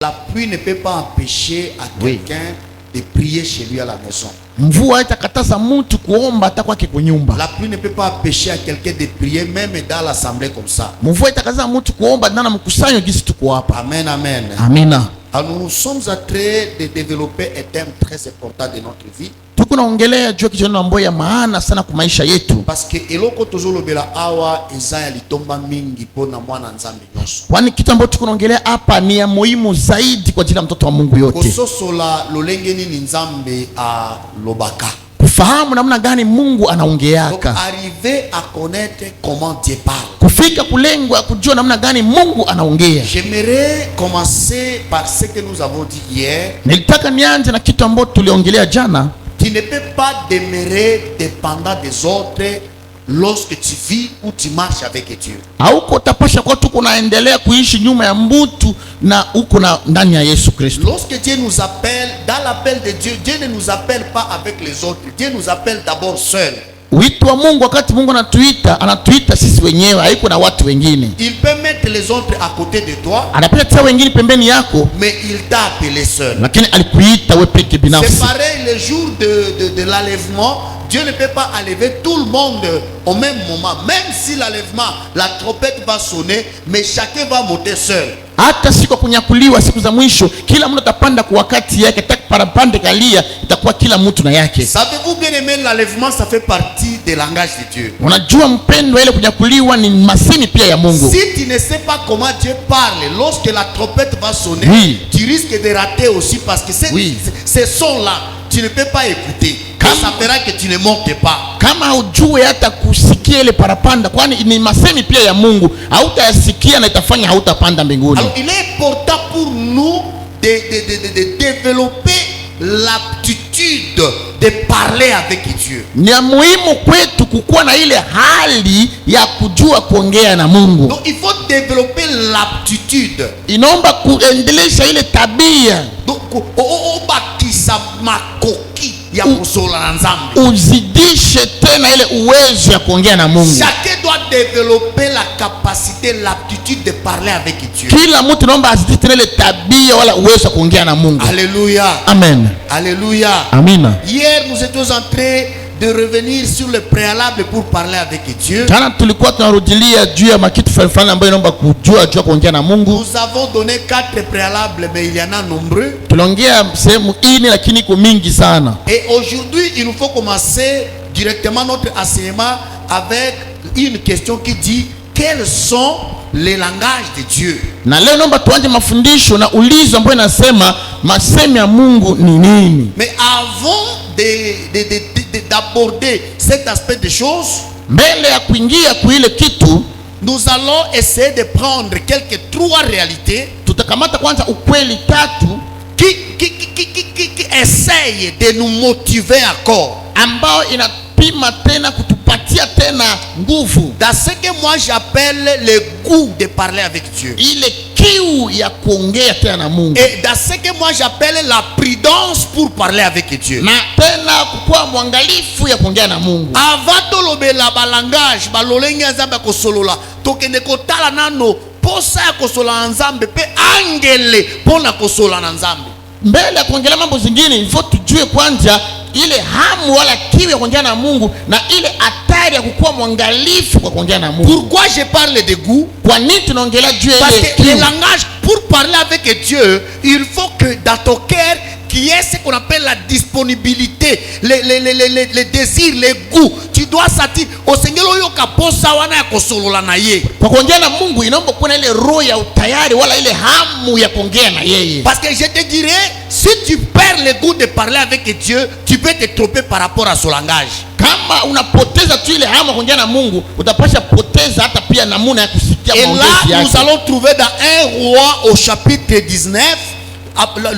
La pluie ne peut pas empêcher à quelqu'un de prier chez lui à la maison. La pluie ne peut pas empêcher à quelqu'un de prier même dans l'assemblée comme ça. Amen, amen. Amina. Alors nous sommes en train de développer un thème très important de notre vie. Parce que eloko tozolobela awa eza ya litomba mingi pona mwana nzambe nyonso. Kwani kitu ambacho tunaongelea hapa ni ya muhimu zaidi kwa ajili ya mtoto wa Mungu yote. Kososola lolenge nini nzambe a lobaka. Kufahamu namna gani Mungu anaongeaka. Arriver à connaître comment Dieu parle. Kufika kulengwa kujua namna gani Mungu anaongea. J'aimerais commencer par ce que nous avons dit hier. Nilitaka nianze na kitu ambacho tuliongelea jana. Tu ne peux pas demeurer dépendant des autres lorsque tu vis ou tu marches avec Dieu. Hauko utapasha kwa tuko naendelea kuishi nyuma ya mtu na uko na ndani ya Yesu Kristo. Lorsque Dieu nous appelle, dans l'appel de Dieu, Dieu ne nous appelle pas avec les autres. Dieu nous appelle d'abord seul. Wito wa Mungu, wakati Mungu anatuita sisi wenyewe, haiko na watu wengine. Il peut mettre les autres à côté de toi, anapenda tia wengine pembeni yako, mais il t'a appelé seul. Lakini alikuita wewe peke binafsi. C'est pareil le jour de l'enlèvement. Dieu ne peut pas enlever tout le monde au même moment. Même si l'enlèvement, la trompette va sonner, mais chacun va monter seul. Hata siku kunyakuliwa siku za mwisho, kila mtu atapanda kwa wakati yake, atakapanda kalia, itakuwa kila mtu na yake. Savez-vous bien aimer l'enlèvement, ça fait partie des langages de Dieu. Unajua mpendo, ile kunyakuliwa ni masemi pia ya Mungu. Si tu ne sais pas comment Dieu parle lorsque la trompette va sonner, tu risques de rater aussi parce que ces sons-là, tu ne peux pas écouter. Ça fera que tu ne montes pas. Kama ujue hata kusikia ile parapanda, kwani ni masemi pia ya Mungu, hautayasikia na itafanya hautapanda mbinguni. Alors il est important pour nous de développer l'aptitude de parler avec Dieu. Ni muhimu kwetu kukuwa na ile hali ya kujua kuongea na Mungu. Donc il faut développer l'aptitude. Inaomba kuendelesha ile tabia. Donc obakisa makoki ya kusola na nzambe. Uzidishe tena ile uwezo ya kuongea na Mungu. Chacun doit développer la capacité, l'aptitude de parler avec Dieu. Kila mtu naomba azidishe tena ile tabia wala uwezo ya kuongea na Mungu. Alléluia. Amen. Alléluia. Amina. Hier nous étions en train de revenir sur le préalable pour parler avec Dieu. Jana tulikuwa tunarudilia juu ya makitu fulani ambayo inaomba kujua kuongea na Mungu. Nous avons donné 4 préalables, mais il y en a nombreux. Tuliongea sehemu ine lakini iko mingi sana. Et aujourd'hui, il nous faut commencer directement notre enseignement avec une question qui dit quels sont les langages de Dieu. Na leo naomba tuanze mafundisho na ulizo ambayo inasema masemi ya Mungu ni nini. Mais avant d'aborder cet aspect des choses, mbele ya kuingia kuile kitu, nous allons essayer de prendre quelques 3 réalités. Tutakamata kwanza ukweli 3 qui essayent de nous motiver encore, ambao inapima tena kutupatia tena nguvu, dans ce que moi j'appelle le goût de parler avec Dieu, ile kiu ya kuongea tena na Mungu, et dans ce que moi j'appelle la prudence pour parler avec Dieu, na tena kukuwa mwangalifu ya kuongea na Mungu. Avant to lobela balangage balolenge nzambe kosolola tokende kotala nano posa ya kosola nzambe pe angele pona kosola na nzambe. Mbele ya kuongelea mambo zingine, hivyo tujue kwanza ile hamu wala kiu ya kuongea na Mungu na ile hatari ya kukuwa mwangalifu kwa kuongea na Mungu. Pourquoi je parle de goût? Kwa nini tunaongelea juu Parce ile que le langage, pour parler avec Dieu, il faut que dans ton cœur qui est ce qu'on appelle la disponibilité, les désirs, les goûts. Tu dois sentir au Seigneur yoka posa wana ya kosolola na ye. Kwa kuongea na Mungu inaomba kuwa na ile roho ya utayari wala ile hamu ya kuongea na yeye. Parce que je te dirais, si tu perds le goût de parler avec Dieu, tu peux te tromper par rapport à son langage. Kama unapoteza tu ile hamu ya kuongea na Mungu, utapasha poteza hata pia namuna ya kusikia maongezi yake. Et là, nous allons trouver dans 1 Roi au chapitre 19,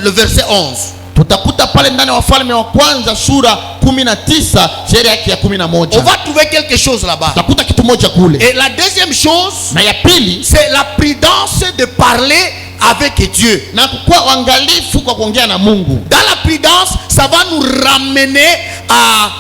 le verset 11. Tutakuta pale ndani wa Wafalme wa kwanza sura 19 sheria yake ya 11. On va trouver quelque chose là-bas. Tutakuta kitu moja kule. Et la deuxième chose, na ya pili, c'est la prudence de parler avec Dieu. Na kukuwa uangalifu kwa kuongea na Mungu. Dans la prudence, ça va nous ramener à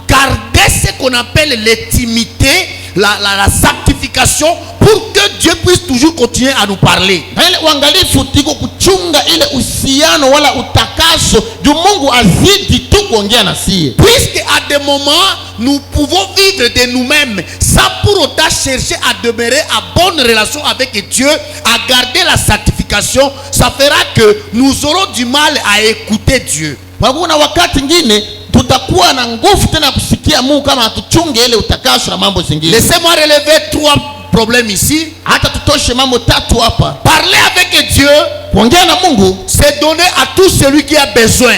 garder ce qu'on appelle l'intimité, la sanctification, pour pour que Dieu puisse toujours continuer à nous parler. Na ile uangalifu tiko kuchunga ile uhusiano wala utakaso juu Mungu azidi tu kuongea na sie. Puisque à des moments nous pouvons vivre de nous-mêmes sans pour autant chercher à demeurer à bonne relation avec Dieu, à garder la sanctification, ça fera que nous aurons du mal à écouter Dieu. Kwa kuna wakati ngine tutakuwa na nguvu tena kusikia Mungu kama hatuchunge ile utakaso na mambo zingine. Laissez-moi relever 3 problèmes ici. Hata tutoshe mambo 3 hapa. Parler avec Dieu, kuongea na Mungu, c'est donner à tout celui qui a besoin.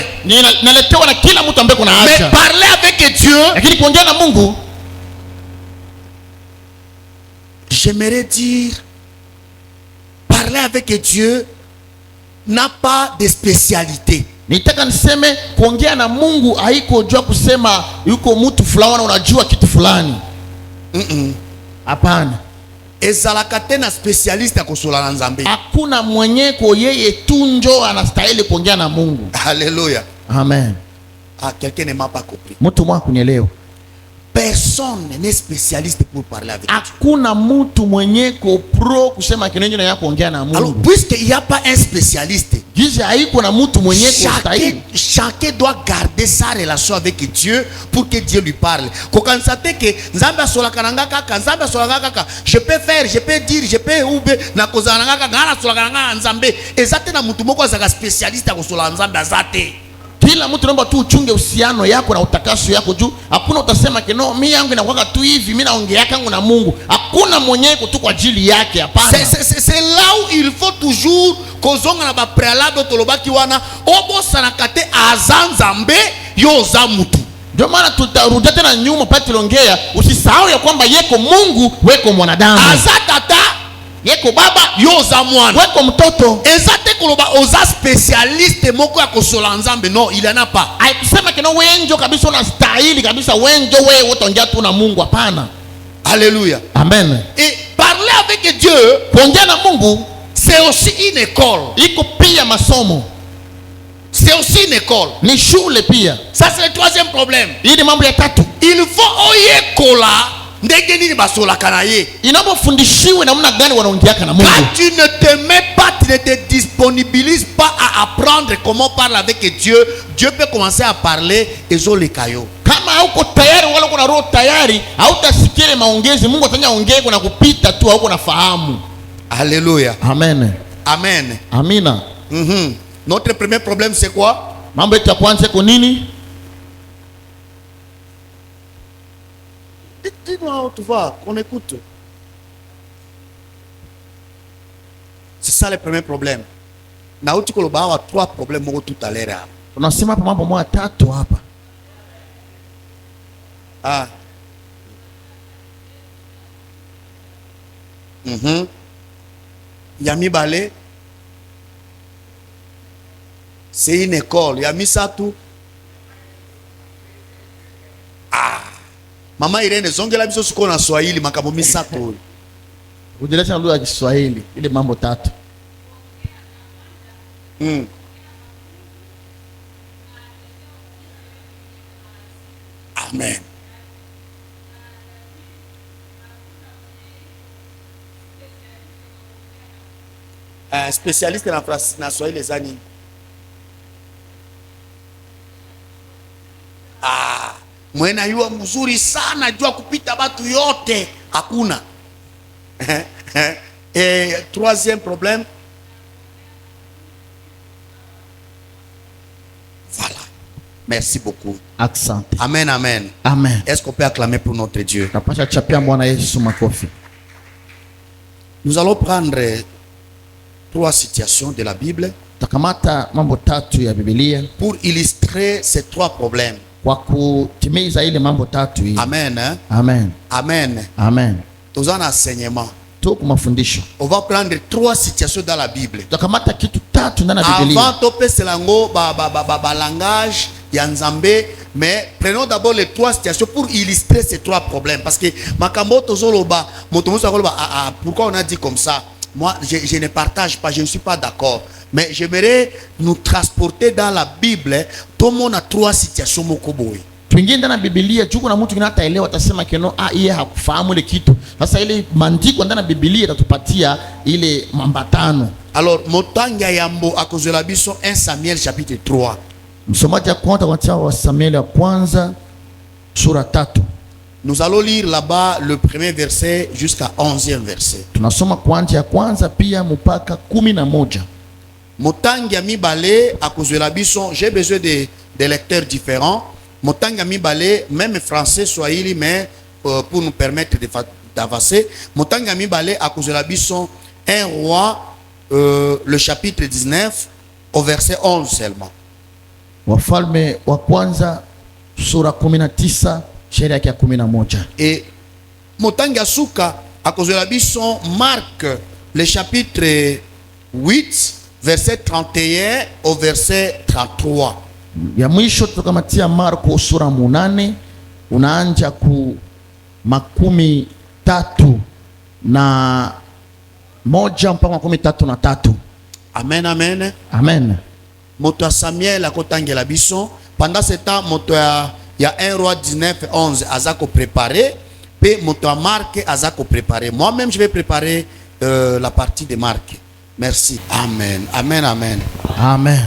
Naletewa na kila mtu ambaye kuna haja. Mais parler avec Dieu, lakini kuongea na Mungu, j'aimerais dire, parler avec Dieu n'a pas de spécialité. Nitaka niseme kuongea na Mungu haiko jua kusema yuko mtu fulani unajua kitu fulani. Hapana. Ezalaka tena spécialiste ya kosola na Nzambe. Hakuna mwenye ko yeye tu njo anastahili kuongea na Mungu. Alléluia. Amen. Ah, quelqu'un ne m'a pas compris. Mtu mwa kunielewa. Personne n'est spécialiste pour parler avec Dieu. Hakuna mtu mwenye ko pro kusema kinenjo na yako kuongea na Mungu. Alors puisqu'il n'y a pas un spécialiste, gizi haiko na mtu mwenye kustahili. Chacun doit garder sa relation avec Dieu pour que Dieu lui parle. Kokansate ke Nzambe asolaka nanga kaka, Nzambe asolaka kaka, je peux faire, je peux dire, je peux ube na kozana kaka, ngana asolaka nanga Nzambe. Ezate na mtu moko azaka spécialiste akosola Nzambe azate. Kila mtu naomba tu uchunge uhusiano yako na utakaso yako juu hakuna utasema keno mimi yangu inakuwa tu hivi mimi naongea kangu na Mungu. Hakuna mwenyewe tu kwa ajili yake, hapana. C'est là où il faut toujours kozonga na ba préalable tolobaki wana obosana kate azanzambe yo za mutu. Ndio maana tutarudia tena nyuma pale tuliongea, usisahau ya kwamba yeko Mungu weko mwanadamu. Azatata yeko baba yo za mwana weko mtoto. Ezate koloba oza spécialiste moko ya kosola Nzambe, non, il en a pas. Haikusema kino wenjo kabisa unastahili kabisa wenjo wewe utaongea tu na Mungu, hapana. Alléluia. Amen. Et parler avec Dieu, kuongea na Mungu, c'est aussi une école. Iko pia masomo. C'est aussi une école. Ni shule pia. Ça c'est le 3e problème. Hii ni mambo ya 3. Il faut oyekola ndenge nini basolaka na ye. Inapofundishiwe namna gani wanaongeaka na Mungu. Quand tu ne te mets pas, tu ne te disponibilises pas à apprendre comment parler avec Dieu, Dieu peut commencer à parler ezolekayo. Kama hauko tayari wala kuna roho tayari, hautasikia maongezi Mungu atanya ongea kuna kupita tu hauko nafahamu. Alléluia. Amen. Amen. Amina. Notre premier problème c'est quoi? Mambo yetu ya kwanza iko nini? Dis-moi où tu vas, qu'on écoute. C'est ça le premier problème. Na uti koloba wa 3 problèmes moko tout à l'heure. Tunasema hapa mambo moja 3 hapa. Ah. Yami balé. C'est une école. Yami satu. Ah. Mama Irene zongela biso suko na Swahili makambo misatu. Ujeleta lugha ya Kiswahili ile mambo 3. Amen. Spécialiste na Swahili zani. Mwena yua mzuri sana jua kupita batu yote hakuna. Et 3e problème. Voilà. Merci beaucoup. Accent. Amen, amen. Amen. Est-ce qu'on peut acclamer pour notre Dieu? Napasha chapia Bwana Yesu makofi. Nous allons prendre 3 situations de la Bible Takamata mambo 3 ya Biblia pour illustrer ces 3 problèmes. Kwa kutimiza ile mambo 3 hii. Amen. Hein? Amen. Amen. Amen. Tous en enseignement. Tuko mafundisho. On va prendre 3 situations dans la Bible. Takamata kitu 3 ndani ya Biblia. Avant topé selango ba langage ya Nzambe, mais prenons d'abord les 3 situations pour illustrer ces 3 problèmes parce que makambo tozoloba motomoso akoloba pourquoi on a dit comme ça? Moi je ne partage pas, je ne suis pas d'accord. Mais j'aimerais nous transporter dans la Bible. Tout le monde a 3 situations mokoboy. Tuingie ndani ya Biblia, chuko na mtu kinataelewa atasema keno yeye hakufahamu ile kitu. Sasa ile maandiko ndani ya Biblia itatupatia ile mambatano. Alors motanga yambo akozela biso 1 Samuel chapitre 3. Msomaji wa kwanza wa Samuel ya kwanza sura 3. Nous allons lire là-bas le premier verset jusqu'à 11e verset. Tunasoma kwanza ya kwanza pia mpaka 11. Motanga mibale akozela biso, j'ai besoin de lecteurs différents. Motanga mibale même français swahili mais pour nous permettre d'avancer. Motanga mibale akozela biso 1 roi le chapitre 19 au verset 11 seulement. Wafalme wa kwanza sura 19 sheria yake ya 11. Et motanga suka akozela biso Marc le chapitre 8 verset 31 au verset 33. Ya mwisho tukamatia Marko sura 8 unaanja ku 13 na 1 mpaka 13. Amen, amen. Amen. Moto Samuel akotangela biso pendant ce temps moto ya 1 roi 19:11 azako préparé pe moto Marc azako préparé. Moi-même je vais préparer la partie de Marc. Merci. Amen. Amen, amen. Amen.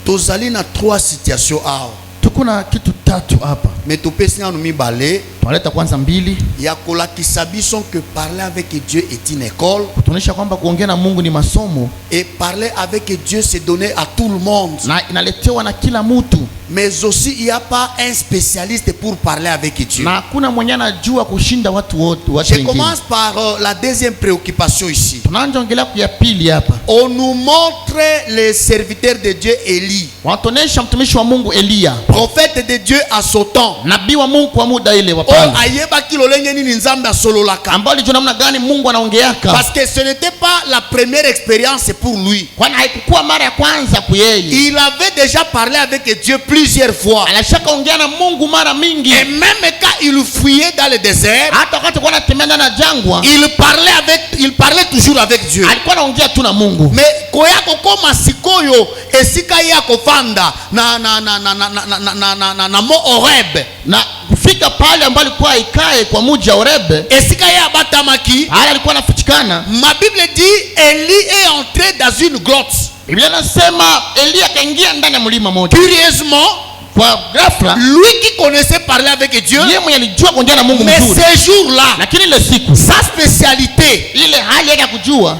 Tozali na 3 situations awa. Tukuna kitu 3 hapa. Mais topesi na mibale. Tunaleta kwanza 2 ya kolakisa biso que parler avec Dieu est une école. Kutuonyesha kwamba kuongea na Mungu ni masomo. Et parler avec Dieu c'est donné à tout le monde. Na inaletewa na kila mtu. Mais aussi il n'y a pas un spécialiste pour parler avec Dieu. Na hakuna mwenye anajua kushinda watu wote. Je commence par la deuxième préoccupation ici. Tunaanza ya pili hapa. On nous montre les serviteurs de Dieu Élie. Watuonesha mtumishi wa Mungu Elia. Prophète de Dieu à son temps. Nabii wa Mungu kwa muda ile wa pale. Ayeba kilolenge nini nzambe asololaka. Ambao alijua namna gani Mungu anaongeaka. Parce que ce n'était pas la première expérience pour lui. Kwani haikuwa mara ya kwanza kwa yeye. Il avait déjà parlé avec Dieu plusieurs fois. Alishaka ongea na Mungu mara mingi. Et même quand il fuyait dans le désert, hata wakati kwa anatembea na jangwa, il parlait toujours avec Dieu. Alikuwa anaongea tu na Mungu. Mais koyako koma sikoyo esika yako fanda na mo Horeb. Na kufika pale ambapo alikuwa ikae kwa muji wa Horeb, esika ya batamaki, alikuwa anafichikana. Ma Bible dit Élie est entré dans une grotte. Biblia inasema Elia kaingia ndani ya mlima moja. Curieusement, kwa ghafla, lui qui connaissait parler avec Dieu, yeye mwenye alijua kuongea na Mungu mzuri. Mais ces jours-là, lakini ile siku, sa spécialité, ile hali yake kujua,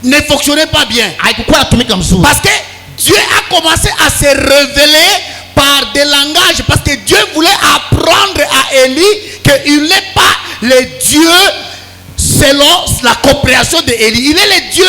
ne fonctionnait pas bien. Haikuwa inatumika mzuri. Parce que Dieu a commencé à se révéler par des langages, parce que Dieu voulait apprendre à Élie qu'il n'est pas le Dieu selon la compréhension de Élie. Il est le Dieu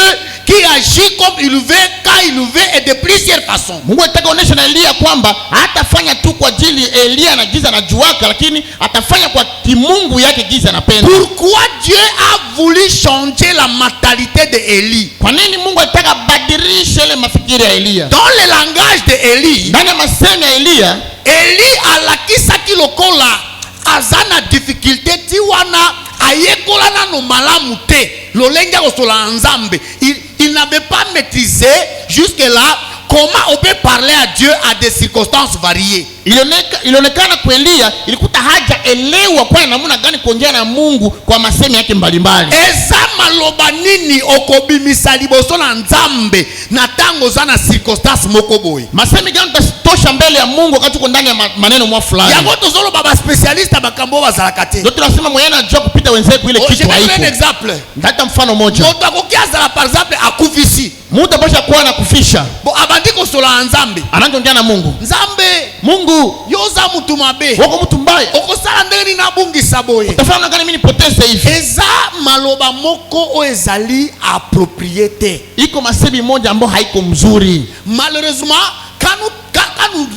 qui agit comme il veut, quand il veut et de plusieurs façons. Mungu anataka kuonesha na Elia kwamba hatafanya tu kwa ajili Elia na giza na juaka, lakini atafanya kwa kimungu yake giza anapenda. Pourquoi Dieu a voulu changer la mentalité de Élie? Kwa nini Mungu anataka badilisha ile mafikiri ya Elia? Dans le langage de Élie, ndani ya masemi ya Elia, Élie alakisa kilokola azana difficulté tiwana ayekola na no malamu te lolenga kosola nzambe. Il n'avait pas maîtrisé jusque là comment on peut parler à Dieu à des circonstances variées. Ilionekana kwa Elia ilikuta haja elewa kwa namna gani kuongea na Mungu kwa masemi yake mbalimbali. Eza maloba nini okobimisa liboso na nzambe na tango zana circonstance moko boy. Masemi gani tosha mbele ya Mungu wakati uko ndani ya maneno mwa fulani. Yango tozolo baba specialiste bakambo bazalakate. Ndio tunasema mwenye anajua kupita wenzake ile kitu haiko. Un exemple. Ndata mfano moja. Moto akokiaza par exemple akufisi. Muda basha kuwa na kufisha. Bo abandiko sola nzambe. Anaongea na Mungu. Nzambe, Mungu, yoza mtu mabe. Wako mtu mbaya. Okosala ndeni na bungi saboye. Utafanya gani mimi nipoteze hivi? Eza maloba moko o ezali appropriété. Iko masemi moja ambayo haiko mzuri. Malheureusement, quand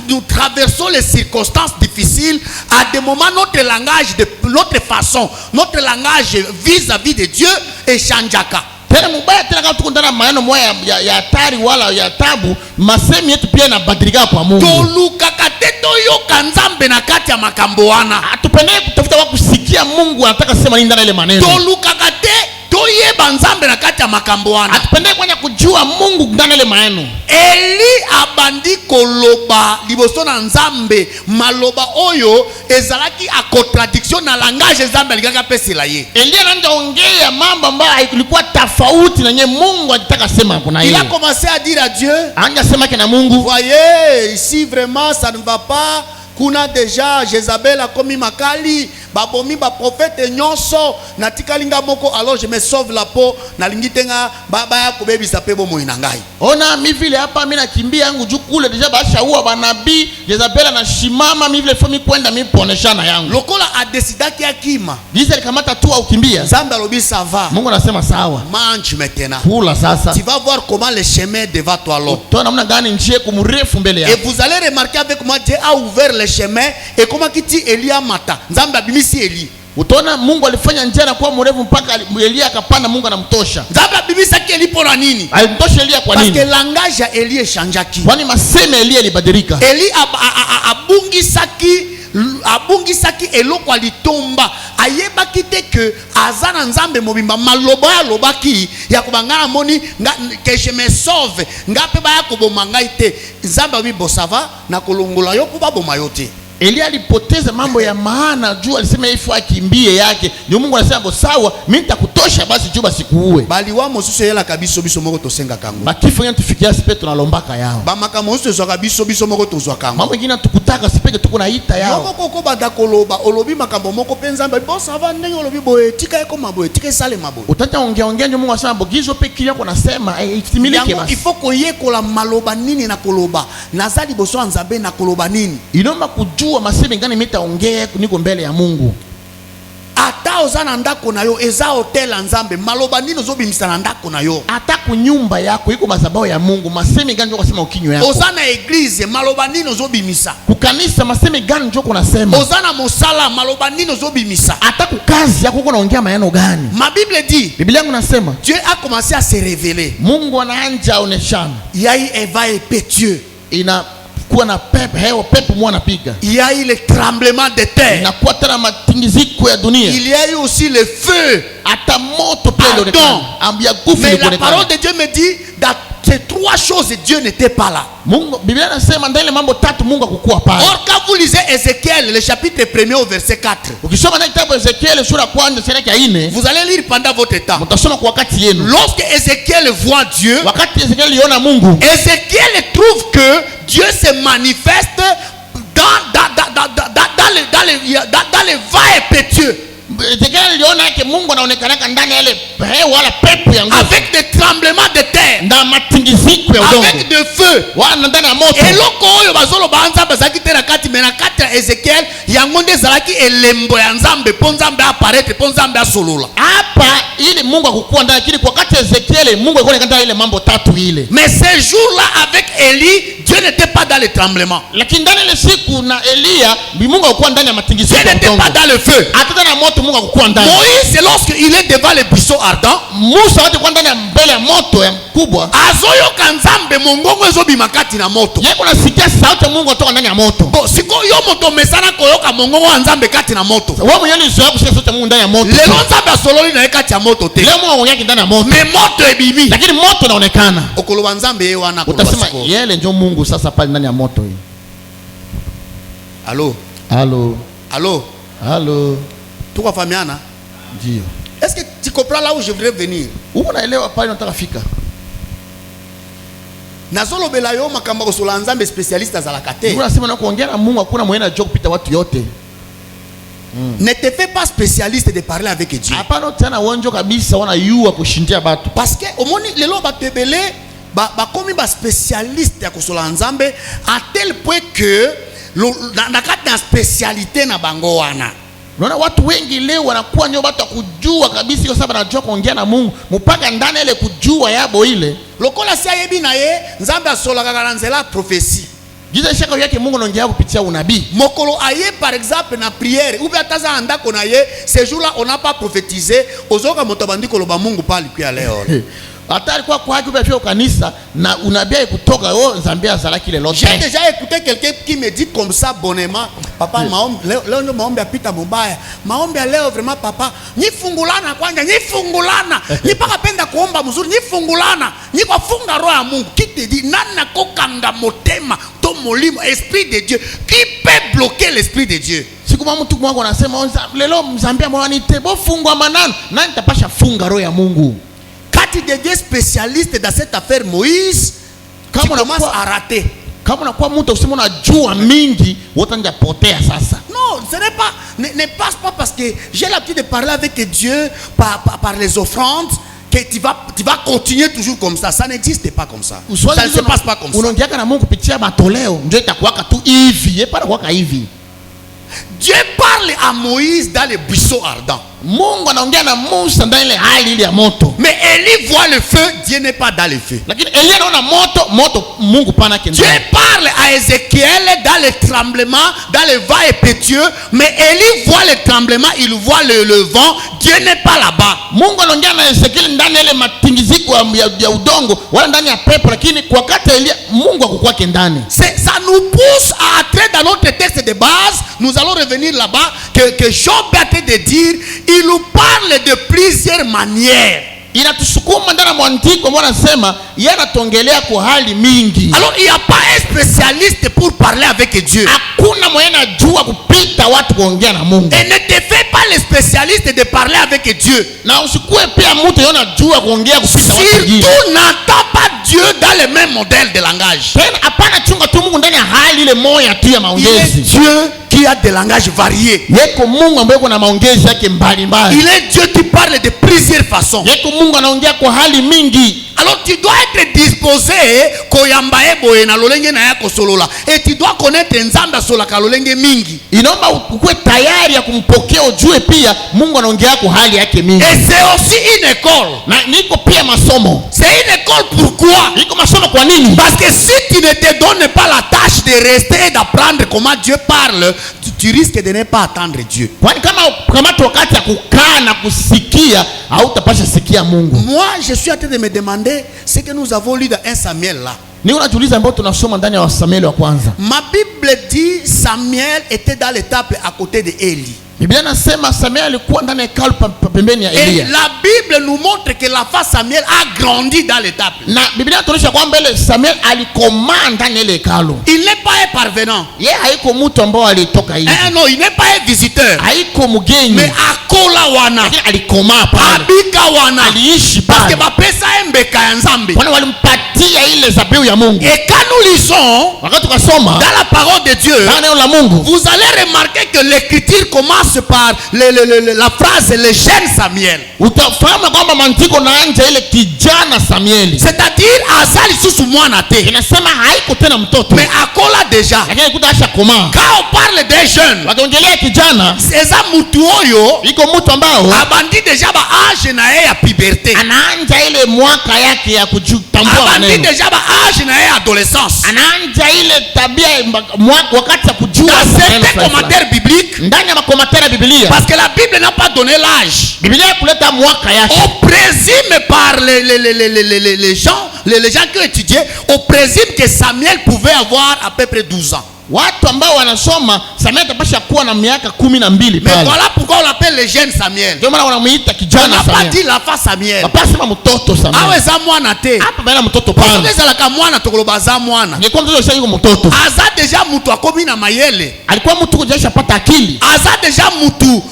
nous traversons les circonstances difficiles, à des moments notre langage, notre façon, notre langage vis-à-vis de Dieu est changeaka. Tena mubaya tena kama tuko ndani ya maneno moja ya hatari wala ya tabu, masemi yetu pia yanabadilika kwa Mungu. Toluka kateto yo kanzambe na kati ya makambo wana. Atupende kutafuta wa kusikia Mungu anataka sema nini ndani ile maneno. Toluka kate to toyeba nzambe na kati ya makambo wana. Atupende kwenye kujua Mungu ndani ile maeno. Eli abandi koloba liboso na nzambe maloba oyo ezalaki a contradiction na langage nzambe alikaka pesela ye. Eli anaanza ongea mambo ambayo ilikuwa tofauti na nye Mungu alitaka sema kuna yeye. Il a commencé à dire à Dieu, anja sema kina Mungu, voyez ici vraiment ça ne va pas. Kuna déjà Jézabel a commis makali babomi ba prophète nyonso natikalinga moko, alors je me sauve la peau na lingitenga baba ya kubebisa pebo moina ngai. Ona mi vile hapa mimi nakimbia yangu juu kule deja bashaua banabii Jezabel anashimama mi vile fomi kwenda mi poneshana yangu. Lokola a décidé ki akima. Giza likamata tu au kimbia. Nzambe alobi ça va. Mungu anasema sawa. Mange maintenant. Kula sasa. Tu vas voir comment le chemin devant toi l'autre. Tona namna gani njia kumrefu mbele yako. Et vous allez remarquer avec moi Dieu a ouvert le chemin et comment kiti Elia mata. Nzambe abimisi Eli. Utaona Mungu alifanya njia na kuwa mrefu mpaka Elia akapanda, Mungu anamtosha. Nzambe abimisa Eli pona nini? Alimtosha Elia kwa nini? Parce que langage ya Eli echangeaki. Kwani maseme Elia ilibadilika. Eli abungisaki eloko alitomba. Ayebaki te que azana nzambe mobimba maloba ya lobaki ya kubangana moni que je me sauve ngape ba ya koboma ngai te. Nzambe abi bosava na kolongola yo kuba boma yo te. Elia alipoteza mambo ya maana juu alisema ifu akimbie yake. Ndio Mungu anasema sawa, mimi nitakutosha basi juu basikuue. Bali wa mosusu yela kabiso biso moko tosenga kango. Bakifo yetu tufikia sipe tunalombaka yao. Ba makamosu zo kabiso biso moko tozwa kango. Mambo mengine tukutaka sipeke tuko naita yao. Moko koko badakoloba olobi makambo moko penza mba bo sava ndenge olobi boye tika eko maboye tika sale maboye. Utata ongea ndio Mungu anasema bogizo peke yako nasema itimilike basi. Ifo koyekola maloba nini na koloba. Nazali boso nzambe na koloba nini. Inoma kujua maseme ngani mitaongea niko mbele ya Mungu. Ata ozana ndako na yo eza hotel nzambe maloba nini ozobimisa na ndako na yo. Ata kunyumba yako iko mazabao ya Mungu maseme ngani ndio kusema ukinywa yako. Ozana eglise maloba nini ozobimisa. Kukanisa maseme gani ndio kunasema. Ozana mosala maloba nini ozobimisa. Ata kukazi yako unaongea maneno gani. Ma Bible dit, Biblia yangu nasema Dieu a commencé à se révéler. Mungu anaanza oneshana. Il y a eu un vent impétueux. Inakuwa na pepo, hewa pepo mwana piga. Il y a eu le tremblement de terre. Inakuwa tena matingiziko ya dunia. Il y a eu aussi le feu. Ata moto pia ilionekana. Ambia gufu Mais la ilionekana. parole de Dieu me dit, dans ces trois choses, Dieu n'était pas là. Mungu, Biblia inasema ndani mambo tatu Mungu hakukuwa pale. Or, quand vous lisez Ézéchiel, le chapitre 1er au verset 4, Ukisoma ndani kitabu Ezekiel sura kwanza sura ya 4, vous allez lire pendant votre temps. mtasoma kwa wakati yenu. Lorsque Ézéchiel voit Dieu, Wakati Ezekiel aliona Mungu, Ézéchiel trouve que Dieu se manifeste dans les vents impétueux. Ezekiel aliona yake Mungu anaonekana ndani ya ile hewa wala pepo ya nguvu. Avec des tremblements de terre. Na matingiziko ya udongo. Avec de feu. Wana ndani ya moto. Eloko oyo bazolo banza bazaki te na kati mena kati ya Ezekiel yango nde zalaki elembo ya nzambe po nzambe apparaître po nzambe asolola. Hapa ili Mungu akukua ndani kile kwa wakati Ezekiel Mungu alikuwa anataka ile mambo tatu ile. Mais ce jour-là avec Élie, Dieu n'était pas dans le tremblement. Lakini ndani ile siku na Elia Mungu alikuwa ndani ya matingiziko Dieu ya n'était udongo. pas dans le feu. Hata na moto Mungu akukua ndani. Moïse lorsqu'il est devant les buissons ardents, Musa alikuwa ndani ya mbele ya moto ya mkubwa. azoyoka nzambe mongongo ezobima kati na moto. Yeye kunasikia sauti ya Mungu kutoka ndani ya moto. Bo siko yo moto mesana koyoka mongongo wa nzambe kati na moto. Wewe mwenyewe ulizoea kusikia sauti ya Mungu ndani ya moto. Lelo nzambe asololi na kati ya moto te. Leo Mungu anaongea ndani ya moto. Mais moto ebimi. Lakini moto unaonekana. Okoloba nzambe ye wana koloba Utasema siko. yele ndio Mungu sasa pale ndani ya moto hii. Allô? Allô? Allô? Allô? Tuko famiana? Ndio. Est-ce que tu comprends là où je voudrais venir? Unaelewa pale unataka fika. Nazolobela yo makamba kosola nzambe spécialiste azalaka te. Unasema na kuongea na Mungu hakuna mwenye anajua kupita watu yote. Ne te fais pas spécialiste de parler avec Dieu. Hapana tena wonjo kabisa wanayua kushindia watu. Parce que au moni lelo batebele ba komi ba spécialiste ya kosola nzambe à tel point que na kati na spécialité na bango wana. Unaona watu wengi leo wanakuwa nyo watu kujua kabisa kwa sababu anajua kuongea na Mungu mpaka ndani ile kujua yabo ile. Lokola si ayebi na ye nzambe asola kaka nzela prophétie. Giza shaka yake Mungu anaongea kupitia unabii. Mokolo aye par exemple na prière ou bien taza andako na ye ce jour-là on n'a pas prophétisé ozoka moto bandiko loba Mungu pali kwa leo. hata alikuwa kwa haki kwa kanisa na unabia kutoka Nzambe azalaki le lote. J'ai déjà écouté quelqu'un qui me dit comme ça bonnement, papa maombi leo maombi apita mubaya. Maombi leo vraiment papa, ni fungulana kwanja, ni fungulana. Ni paka penda kuomba mzuri, ni fungulana. Ni kwa funga roho ya Mungu. Qui te dit nana kokanga motema to molimo esprit de Dieu. Qui peut bloquer l'esprit de Dieu? Siku mtu mwangu anasema lelo Mzambia mwana bo fungwa manano, nani tapasha funga roho ya Mungu? Quand tu deviens spécialiste dans cette affaire Moïse, tu commences à rater. Kama unakuwa mtu usema unajua mingi, wote njapotea sasa. Non, ce n'est pas, ne passe pas parce que j'ai l'habitude de parler avec Dieu par les offrandes que tu vas continuer toujours comme ça. Ça n'existe pas comme ça. Ça ne se passe pas comme ça. Unaongeaka na Mungu kupitia matoleo, ndio itakuwaka tu hivi, yepara kuwaka hivi. Dieu parle à Moïse dans les buissons ardents. Mungu anaongea na Musa ndani ile hali ile ya moto. Mais Élie voit le feu, Dieu n'est pas dans le feu. Lakini Elia anaona moto Mungu pana kende. Dieu parle à Ézéchiel dans les tremblements, dans les vents impétueux, mais Élie voit le tremblement, il voit le vent, Dieu n'est pas là-bas. Mungu anaongea na Ezekiel ndani ile matingiziko ya udongo wala ndani ya pepo, lakini kwa wakati Elia Mungu hakukuwa ndani. Ça nous pousse à entrer dans notre texte de base. Nous allons revenir là-bas que Job a été de dire, il nous parle de plusieurs manières. Inatusukuma ndani mwandiko mbona nasema yeye anatongelea kwa hali mingi. Alors il n'y a pas un spécialiste pour parler avec Dieu. Hakuna mwenye anajua kupita watu kuongea na Mungu. Et ne te fais pas le spécialiste de parler avec Dieu. Na usikue pia mtu yeye anajua kuongea kupita watu wengine. Surtout n'entends pas Dieu dans le même modèle de langage. Tena hapana chunga tu Mungu ndani ya hali ile moja tu ya maongezi. Dieu qui a des langages variés. Yeko Mungu ambaye kuna maongezi yake mbalimbali. Il est Dieu qui parle de plusieurs façons. Yeko Mungu anaongea kwa hali mingi. Alors tu dois être disposé et tu dois connaître nzamba sola kalolenge mingi. Inaomba ukue tayari ya kumpokea ujue pia Mungu anaongea kwa hali yake mingi. Et c'est aussi une école. Na niko pia masomo. C'est une école pourquoi? Niko masomo kwa nini? Parce que si tu ne te donnes pas la tâche de rester et d'apprendre comment Dieu parle, tu risques de ne pas attendre Dieu. Kwani kama wakati ya kukaa na kusikia hautapasha sikia Mungu. Moi, je suis en train de me demander ce que nous avons lu dans 1 Samuel là. Ni unajiuliza ambao tunasoma ndani ya Samuel wa kwanza. Ma Bible dit Samuel était dans le temple à côté de Élie. Biblia nasema Samuel alikuwa ndani ya hekalu pembeni ya Elia. Et la Bible nous montre que l'enfant Samuel a grandi dans le temple. Na Biblia inatuonyesha kwamba ile Samuel alikomaa ndani ya ile hekalu. Il n'est pas un parvenant. Yeye haiko mtu ambao alitoka hivi. Non, il n'est pas un visiteur. Haiko mgeni. Mais akola wana. Lakini alikomaa pale. Abika wana. Aliishi pale. Parce que bapesa mbeka ya Nzambe. Wana walimpatia ile zabihu ya Mungu. Et quand nous lisons wakati tukasoma dans la parole de Dieu, dans neno la Mungu, vous allez remarquer que l'écriture commence par la phrase le jeune Samuel. Utafahamu kwamba maandiko naanza ile kijana Samueli. C'est-à-dire azali susu mwana te. Inasema haiko tena mtoto. Mais akola déjà. Lakini kutasha koma. Quand on parle des jeunes, wakiongelea kijana, eza mtu oyo iko mtu ambao abandi déjà ba âge na ya puberté. Anaanza ile mwaka yake ya kujitambua maneno. Abandi déjà ba âge na ya adolescence. Anaanza ile tabia mwaka wakati ya kujua. Dans commentaires bibliques, ndani ya makomentari ya Biblia, parce que la Bible n'a pas donné l'âge. Biblia kuleta mwaka yake. On présume par les gens qui ont étudié, on présume que Samuel pouvait avoir à peu près 12 ans. Watu ambao wanasoma Samuel atapasha kuwa na miaka 12 pale. Mais voilà pourquoi on l'appelle le jeune Samuel. Ndio maana wanamuita kijana Samuel. On n'a pas dit l'enfant Samuel. Hapana sema mtoto Samuel. Awe za mwana te. Hapa bana mtoto pana. Kwa la kamwana tokoloba za mwana. Ni kwanza sasa yuko mtoto. Aza deja mtu akomi na mayele. Alikuwa mtu kujesha pata akili. Aza deja mtu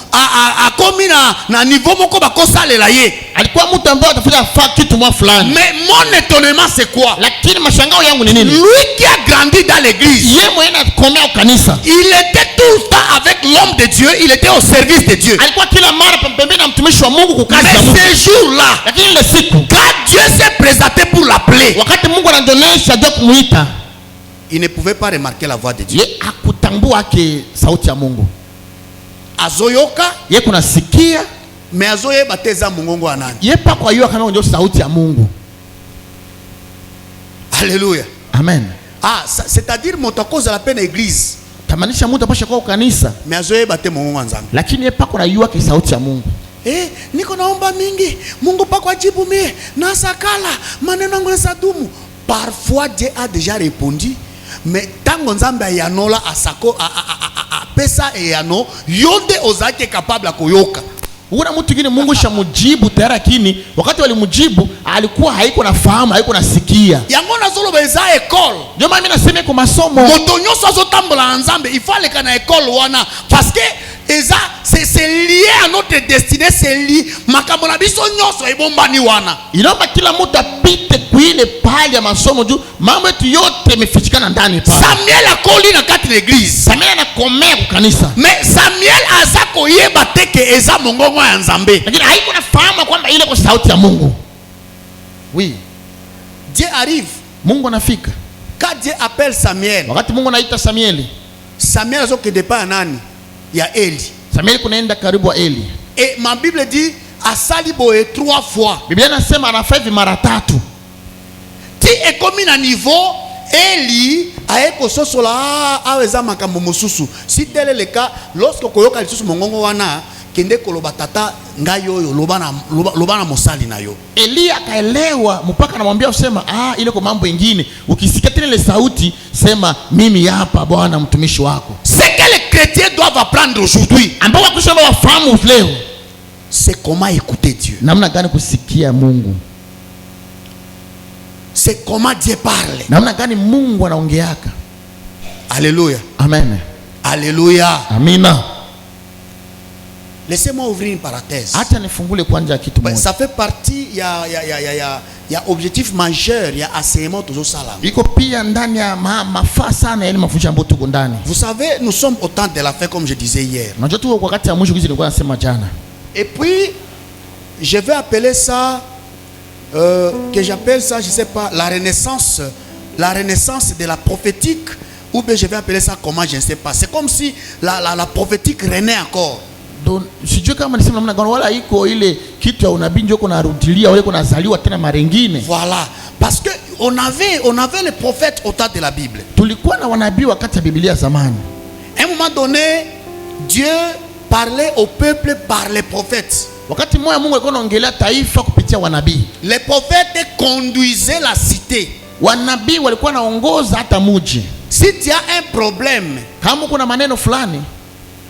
akomi na niveau moko bakosa lela ye. Alikuwa mtu ambaye atafanya kitu mwa fulani. Mais mon étonnement c'est quoi? Lakini mashangao yangu ni nini? Lui qui a grandi dans l'église. Yeye mwenye anakomea kanisa. Il était tout le temps avec l'homme de Dieu, il était au service de Dieu. Alikuwa kila mara pembeni na mtumishi wa Mungu kukaza Mungu. Mais ce jour-là, lakini ile siku, quand Dieu s'est présenté pour l'appeler, wakati Mungu anaonyesha Dieu kumuita, il ne pouvait pas remarquer la voix de Dieu. Yeye hakutambua ke sauti ya Mungu. Azoyoka, yeye kunasikia, mais azoye bateza mungongo anani. Yeye pa kwa hiyo kama ndio sauti ya Mungu. Alléluia. Amen. C'est-à-dire motako za la peine église. Tamanisha mtu apasha kwa kanisa. Mais azoye bate mungongo nzambe. Lakini yeye pa kwa hiyo sauti ya Mungu. niko naomba mingi, Mungu pa kwa jibu mie, na sakala, maneno yangu nasadumu. Parfois Dieu a déjà répondu, mais tango nzambe ayanola asako a pesa eyano, yonde ozake capable à koyoka. Una mtu mwingine Mungu shamujibu tayari, lakini wakati walimujibu alikuwa haiko na fahamu, haiko nasikia. Yango nazolo beza école. Ndio maana mimi nasema kwa masomo. Moto nyoso azotambola nzambe, il faut aller kana école wana parce que eza c'est lié à notre destinée, c'est lié makambo na biso nyoso ebombani wana. Inaomba kila mtu apite kuile pale ya masomo juu mambo yetu yote yamefichikana ndani pale. Samuel akoli na kati l'église. Samuel anakomea kwa kanisa. Mais Samuel azako yeba teke eza mongongo ya nzambe. Lakini haiko nafahamu kwamba ile kwa sauti ya Mungu. Oui. Dieu arrive. Mungu anafika. Quand Dieu appelle Samuel. Wakati Mungu anaita Samueli. Samuel azokende pa nani? Ya Eli. Samueli kunaenda karibu wa Eli. Et ma Bible dit asali boye 3 fois. Biblia inasema anafanya hivi mara 3. Ti ekomi na niveau Eli aeko sosola aweza makambo mosusu. Si tel est le cas, lorsque koyoka lisusu mongongo wana kende koloba tata ngayo yo lobana mosali na yo. Eli akaelewa mpaka anamwambia usema ile kwa mambo mengine ukisikia tena ile sauti sema mimi hapa Bwana mtumishi wako. C'est que les chrétiens doivent apprendre aujourd'hui. Ambao wakristo wafahamu leo. C'est comment écouter Dieu. Namna gani kusikia Mungu. C'est comment Dieu parle. Namna gani Mungu anaongeaka. Alléluia. Amen. Alléluia. Amina. Laissez-moi ouvrir une parenthèse. Acha nifungule kwanza kitu moja. Ça fait partie il y a objectif majeur, il y a enseignement toujours ça là. Iko pia ndani ya mafaa sana ile mafundisho ambayo tuko ndani. Vous savez, nous sommes au temps de la fin comme je disais hier. Unajua tu wakati ya mwisho nilikuwa nasema jana. Et puis je vais appeler ça que j'appelle ça, je sais pas, la renaissance de la prophétique, ou bien je vais appeler ça comment, je ne sais pas. C'est comme si la prophétique renaît encore. Donc sijui kama nisema namna gani wala iko ile kitu ya unabii ndio kuna rudilia wale kuna zaliwa tena marengine. Voilà, parce que on avait les prophètes au temps de la Bible. Tulikuwa na wanabii wakati ya Biblia zamani. À un moment donné, Dieu parlait au peuple par les prophètes. Wakati mmoja Mungu alikuwa anaongelea taifa kupitia wanabii. Les prophètes conduisaient la cité. Wanabii walikuwa naongoza hata mji. Si tu as un problème, kama kuna maneno fulani,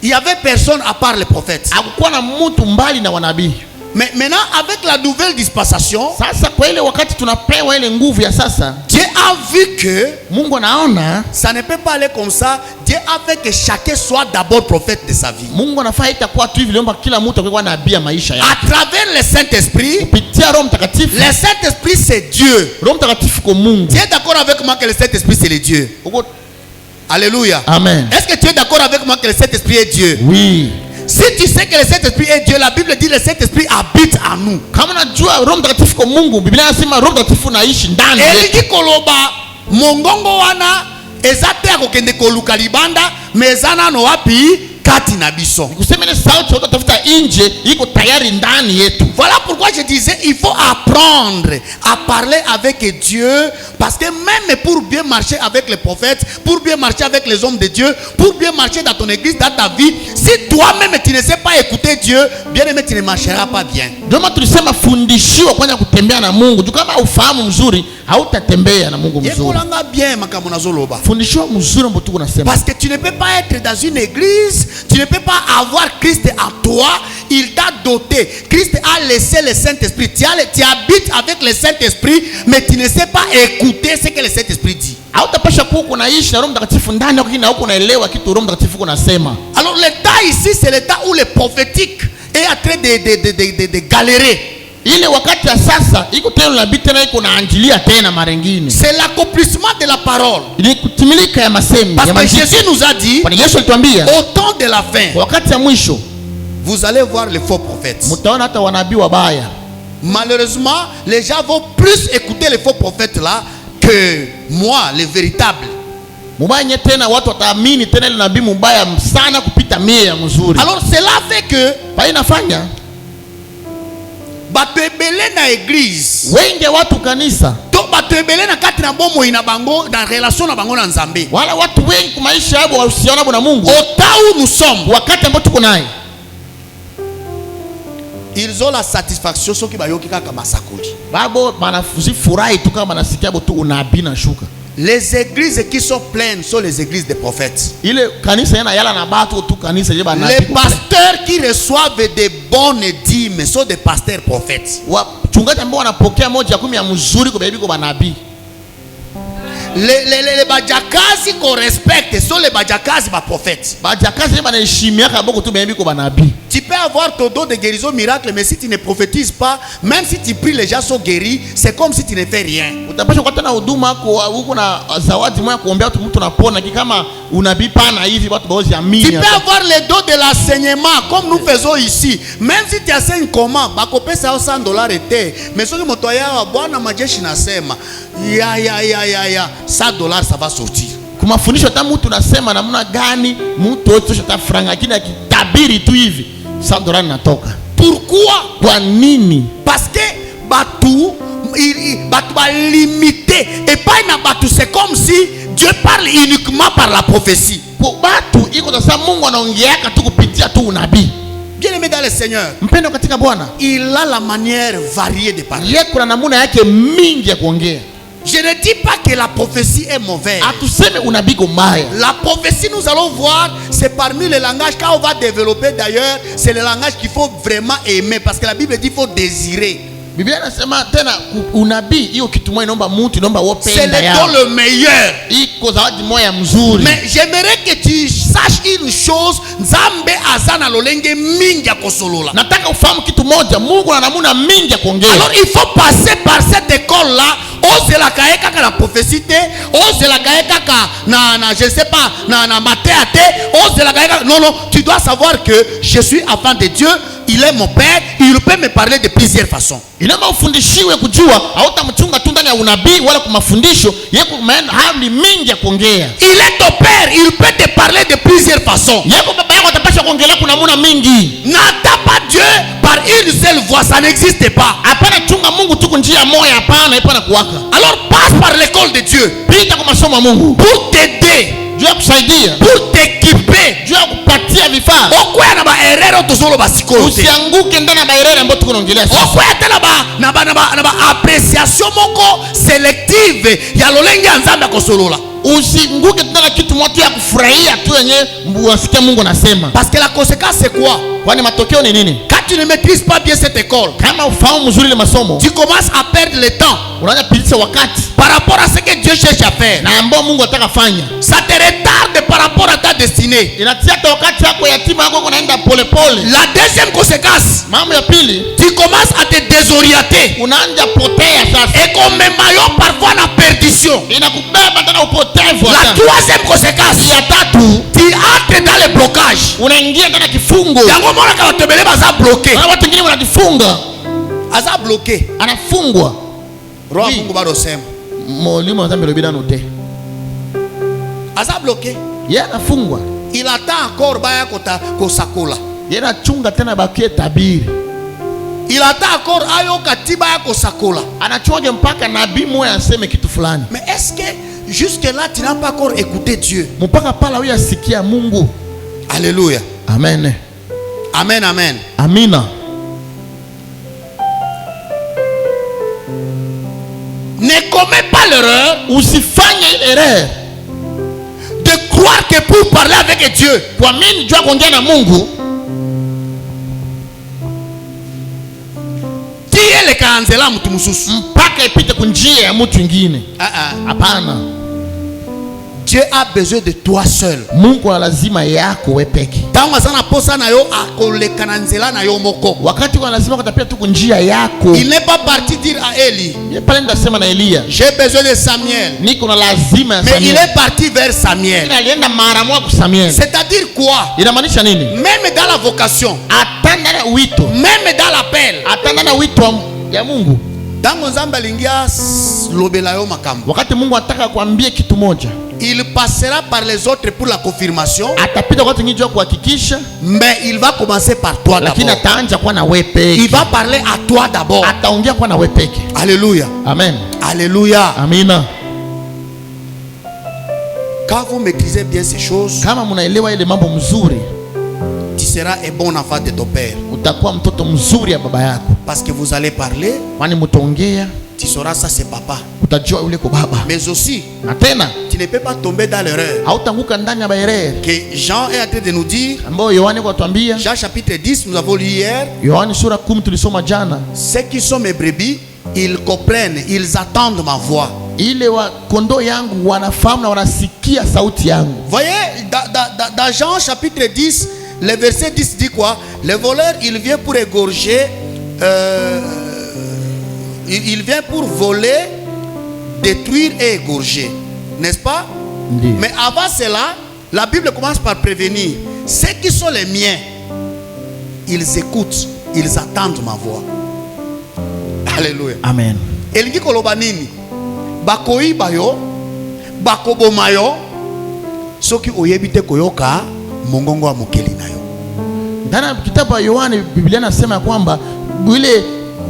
il y avait personne à part les prophètes. hakukuwa na mtu mbali na wanabii. Mais maintenant avec la nouvelle dispensation, sasa kwa ile wakati tunapewa ile nguvu ya sasa, Dieu a vu que Mungu anaona ça ne peut pas aller comme ça. Dieu a fait que chacun soit d'abord prophète de sa vie. Mungu anafaa itakuwa tu hivi, liomba kila mtu akwe nabii ya maisha yake. À travers le Saint-Esprit, kupitia Roho Mtakatifu. Le Saint-Esprit c'est Dieu. Roho Mtakatifu kwa Mungu. Tu es d'accord avec moi que le Saint-Esprit c'est le Dieu? Alléluia. Amen. Est-ce que tu es d'accord avec moi que le Saint-Esprit est Dieu? Oui. Si tu sais que le Saint-Esprit est Dieu, la Bible dit que le Saint-Esprit habite en nous. Kama unajua Roho Mtakatifu kwa Mungu, Biblia inasema Roho Mtakatifu anaishi ndani yetu. Elingi koloba mongongo wana ezate akokende koluka libanda mezana no wapi kati na biso. Kusema ile sauti utafuta nje iko tayari ndani yetu. Voilà pourquoi je disais il faut apprendre à parler avec Dieu, parce que même pour bien marcher avec les prophètes, pour bien marcher avec les hommes de Dieu, pour bien marcher dans ton église, dans ta vie, si toi-même tu ne sais pas écouter Dieu, bien aimé, tu ne marcheras pas bien. Ndio tulisema fundishiwa kwanza kutembea na Mungu. Tu kama ufahamu mzuri, hautatembea na Mungu mzuri. Yekolanga bien makamona zoloba. Fundishiwa mzuri mbo tu kunasema. Parce que tu ne peux pas être dans une église, tu ne peux pas avoir Christ en toi, il t'a doté. Christ a laissé le Saint-Esprit. Tu habites avec le Saint-Esprit, mais tu ne sais pas écouter ce que le Saint-Esprit dit. Hautapasha kuwa kunaishi na Roho Mtakatifu ndani yako, lakini huko unaelewa kitu Roho Mtakatifu kunasema. Alors l'état ici c'est l'état où le prophétique est en train de galérer. Ile wakati ya sasa iko tena nabii tena iko naanjilia tena marengine. C'est l'accomplissement de la parole. Ili kutimilika ya masemi. Parce que Jésus nous a dit, kwa Yesu alituambia, au temps de la fin, wakati ya mwisho, vous allez voir les faux prophètes. mtaona hata wanabii wabaya. Malheureusement, les gens vont plus écouter les faux prophètes là que moi, les véritables. Mubaya tena watu wataamini tena ile nabii mbaya sana kupita mie ya mzuri. Alors cela fait que pa inafanya bato ebele na église, wengi watu kanisa, to bato ebele na kati na bomo ina bango dans relation na bango na Nzambe. Wala watu wengi kwa maisha yao wahusiana na Mungu. Au temps où nous sommes, wakati ambao tuko naye, Ils ont la satisfaction soki bayoki kaka masakuli. Babo banafurahi tu kama banasikia tu unabii na shuka. Les églises qui sont pleines sont les églises des prophètes. Ile kanisa yana yala na batu tu kanisa je banabii. Les pasteurs qui reçoivent des bonnes dîmes sont des pasteurs prophètes. Wachungaji ambao wanapokea moja 10 ya mzuri kwa bibi banabii. Les bajakazi qu'on respecte sont les bajakazi ba prophètes. Bajakazi je banaheshimiaka boko tu bibi banabii. Tu peux avoir ton don de guérison miracle, mais si tu ne prophétises pas, même si tu pries, les gens sont guéris, c'est comme si tu ne fais rien. Utapaswa kwa tena huduma huko na zawadi moja kuombea mtu anapona kama unabii pana hivi watu baozi amini. Tu peux avoir les dons de l'enseignement comme nous faisons ici. Même si tu enseignes comment, bakopesa $100 ete. Mais soki moto ya bwana majeshi nasema, ya $100 ça va sortir. Kumafundisho hata mtu nasema namna gani mtu wote shata franga lakini akitabiri tu hivi $100 natoka. Pourquoi? Kwa nini? Parce que batu ba limité et pas na batu, c'est comme si Dieu parle uniquement par la prophétie. Kwa batu iko sasa Mungu anaongeaka tu kupitia tu unabii. Bien-aimé dans le Seigneur, mpendo katika Bwana, il a la manière variée de parler. Yeye kuna namna yake mingi ya kuongea. Je ne dis pas que la prophétie est mauvaise. La prophétie, nous allons voir, c'est parmi les langages qu'on va développer d'ailleurs, c'est le langage qu'il faut vraiment aimer, parce que la Bible dit qu'il faut désirer. C'est le don le meilleur. Mais j'aimerais que tu saches une chose, Nzambe azana lolenge mingi ya kosolola. Alors il faut passer par cette école là. Ose la kaeka ka la prophétie, ose la kaeka ka na je sais pas na matéate, ose la kaeka. Non, tu dois savoir que je suis enfant de Dieu, il est mon père, il peut me parler de plusieurs façons. Il est ton père, il peut te parler de plusieurs façons. N'attends pas Dieu par une seule voix, ça n'existe pas. Alors passe par l'école de Dieu pour t'aider, pour t'équiper. Okwea na ba erreur tozolo basikote. Usianguke ndani ya baerere ambayo tuko naongelea sasa. Okwea tena na ba appréciation moko sélective ya lolenge ya Nzambe akosolola. Usianguke ndani ya kitu moja ya kufurahia tu yenyewe wasikia Mungu anasema. Parce que la conséquence c'est quoi? Kwani matokeo ni nini? Quand tu ne maîtrises pas bien cette école, kama ufahamu mzuri ile masomo, tu commences à perdre le temps. Unaanza kupitisha wakati par rapport à ce que Dieu cherche à faire. Na ambao Mungu anataka fanya. Ça te retarde par rapport à ta destinée. Inatia wakati yako yatima yako unaenda pole pole. La deuxième conséquence, mambo ya pili, tu commences à te désorienter. Unaanza potea sasa. Et comme maillot parfois na perdition. Inakubeba ndani upotevu. La troisième conséquence, ya tatu, tu entres dans le blocage. Unaingia ndani kifungo. Yango mona ka tebele baza bloqué. Na watu wengine wanajifunga. Aza bloqué. Anafungwa. Roho Mungu bado sema. Mwalimu Nzambe lobida note. Aza bloqué. Yeye anafungwa. Il attend encore baya kosakola. Yeye anachunga tena bakie tabiri. Il attend encore ayo katiba ya kosakola. Anachunga mpaka nabii mmoja aseme kitu fulani. Mais est-ce que jusque là tu n'as pas encore écouté Dieu? Mpaka pala wewe asikia Mungu. Alléluia. Amen. Amen, amen. Amina. Ne commets pas l'erreur, usifanye erreur de croire que pour parler avec Dieu, kuamini jua kuongea na Mungu, tie le kanzela mtu mususu mpaka ipite kunjia ya mtu mwingine. Hapana. Dieu a besoin de toi seul. Mungu lazima yako wewe peke. Tangu sana posa na yo akolekana nzela na yo moko. Wakati kwa lazima kutapia tu kunjia yako. Il n'est pas parti dire à Eli. Yeye pale ndasema na Elia. J'ai besoin de Samuel. Niko na lazima ya Samuel. Mais il est parti vers Samuel. Il alienda mara moja kwa Samuel. C'est-à-dire quoi? Inamaanisha nini? Même dans la vocation, atanda na wito, même dans l'appel, atanda na wito ya Mungu. Tangu Nzambe alingia lobela yo makambo. Wakati Mungu anataka kuambia kitu moja, il passera par les autres pour la confirmation. Atapita kwa watu wengine kuhakikisha, mais il va commencer par toi d'abord. Lakini ataanza kwa na wewe peke. Il va parler à toi d'abord. Ataongea kwa na wewe peke. Alléluia. Amen. Alléluia. Amina. Quand vous maîtrisez bien ces choses, kama mnaelewa ile mambo mzuri, tu seras un bon enfant de ton père. utakuwa mtoto mzuri ya baba yako, Parce que vous allez parler, kwani mtaongea, tu sauras ça c'est papa. utajua yule ko baba. Mais aussi, Na tena tu ne peux pas tomber dans l'erreur hautanguka ndani ya baerere que Jean est en train de nous dire. ambayo Yohani kwa tuambia. Jean chapitre 10, nous avons lu hier. Yohani sura 10 tulisoma jana. Ceux qui sont mes brebis, ils comprennent, ils attendent ma voix. Ile wa kondoo yangu wanafahamu na wanasikia sauti yangu. Voyez, dans Jean chapitre 10, le verset 10 dit quoi? Le voleur, il vient pour égorger, il vient pour voler, détruire et égorger. N'est-ce pas? Ndiyo. Mais avant cela, la Bible commence par prévenir. Ceux qui sont les miens, ils écoutent, ils attendent ma voix. Alléluia. Amen. Elingi koloba nini? Bakoyiba yo, bakoboma yo, soki oyebi te koyoka mongongo wa mokeli na yo. Ndani ya kitabu ya Yohani Biblia inasema kwamba yule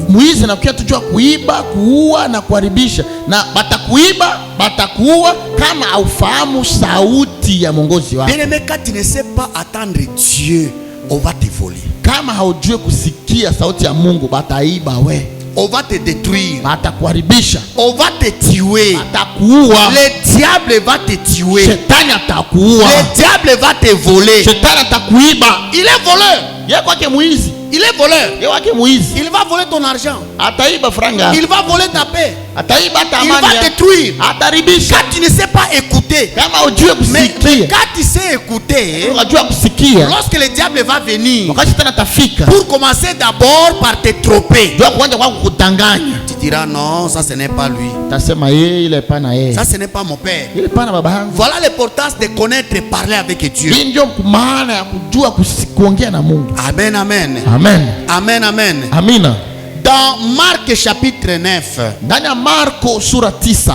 mwizi anakuja tujua kuiba, kuua na kuharibisha, na batakuiba, batakuua kama haufahamu sauti ya mwongozi wako. Bien-aimé, quand tu ne sais pas attendre Dieu, on va te voler. Kama haujui kusikia sauti ya Mungu, bataiba we, On va te détruire. batakuharibisha, On va te tuer. batakuua. Le diable va te tuer. Shetani atakuua, Le diable va te voler. shetani atakuiba. Il est voleur. Yeye kwake mwizi, Il est voleur. yeye wake mwizi, Il va voler ton argent. ataiba franga, Il va voler ta paix. ataiba hata Il amani va yako, détruire. ataribisha. Quand tu ne sais pas écouter, Kama hujui mais kusikia, quand tu sais écouter, unajua kusikia, lorsque le diable va venir, wakati tena tafika, pour commencer d'abord par te tromper, jua kuanza kwa kukudanganya, tu diras non, ça ce n'est pas lui. tasema yeye ile pana yeye, Ça ce n'est pas mon père. ile pana baba yangu. Voilà l'importance de connaître et parler avec Dieu. Hii ndio maana ya kujua kuongea na Mungu. Amen, amen. Amen, Amen, amen. amina. Dans Marc chapitre 9, Ndani ya Marko sura 9,